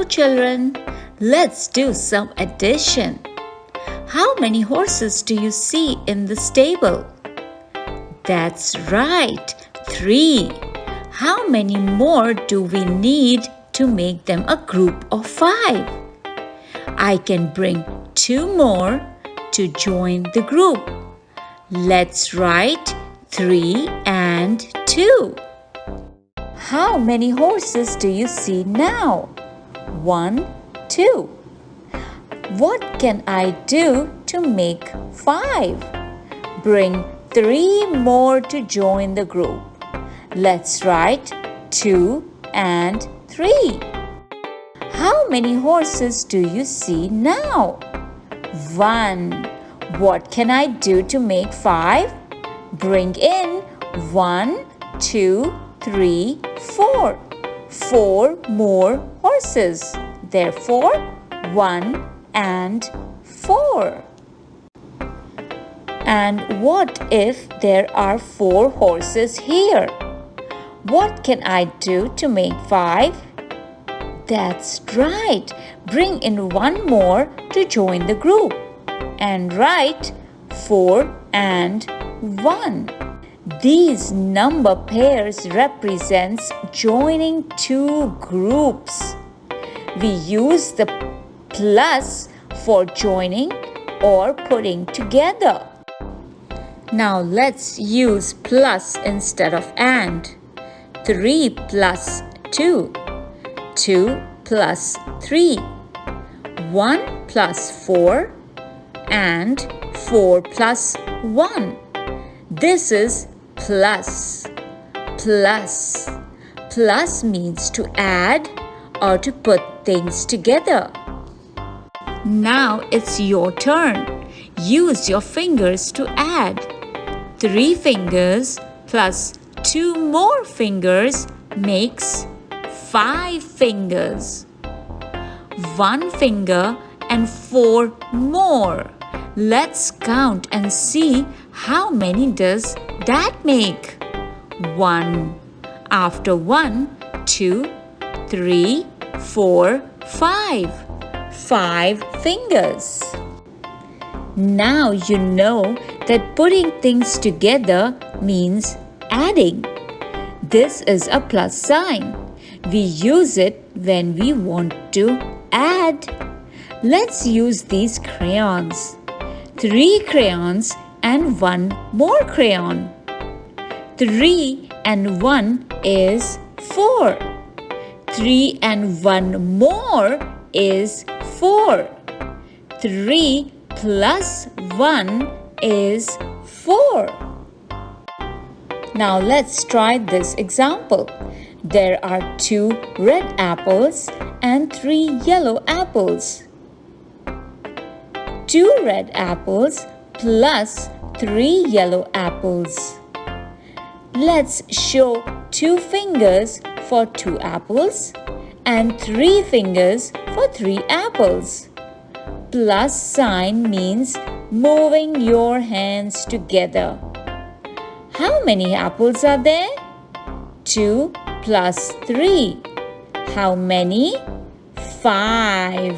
children, let's do some addition. How many horses do you see in the stable? That's right, 3. How many more do we need to make them a group of 5? I can bring 2 more to join the group. Let's write 3 and 2. How many horses do you see now? 1, 2. What can I do to make 5? Bring 3 more to join the group. Let's write 2 and 3. How many horses do you see now? 1. What can I do to make 5? Bring in 1, 2, 3, 4. 4 more horses. Therefore, 1 and 4. And what if there are 4 horses here? What can I do to make 5? That's right. Bring in 1 more to join the group. And write 4 and 1. These number pairs represents joining 2 groups. We use the plus for joining or putting together. Now let's use plus instead of and. 3 plus 2. 2 plus 3. 1 plus 4. And 4 plus 1. This is plus. Plus. Plus means to add or to put things together. Now it's your turn. Use your fingers to add. 3 fingers plus 2 more fingers makes 5 fingers. 1 finger and 4 more. Let's count and see how many does that make. 1. After 1, 2, 3, 4, 5. 5 fingers. Now you know that putting things together means adding. This is a plus sign. We use it when we want to add. Let's use these crayons. 3 crayons and 1 more crayon. 3 and 1 is 4. 3 and 1 more is 4. 3 plus 1 is 4. Now let's try this example. There are 2 red apples and 3 yellow apples. 2 red apples plus 3 yellow apples. Let's show 2 fingers for 2 apples and 3 fingers for 3 apples. Plus sign means moving your hands together. How many apples are there? 2 plus 3. How many? 5.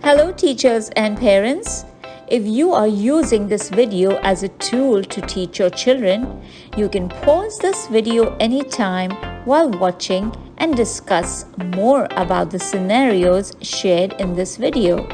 Hello teachers and parents. If you are using this video as a tool to teach your children, you can pause this video anytime while watching and discuss more about the scenarios shared in this video.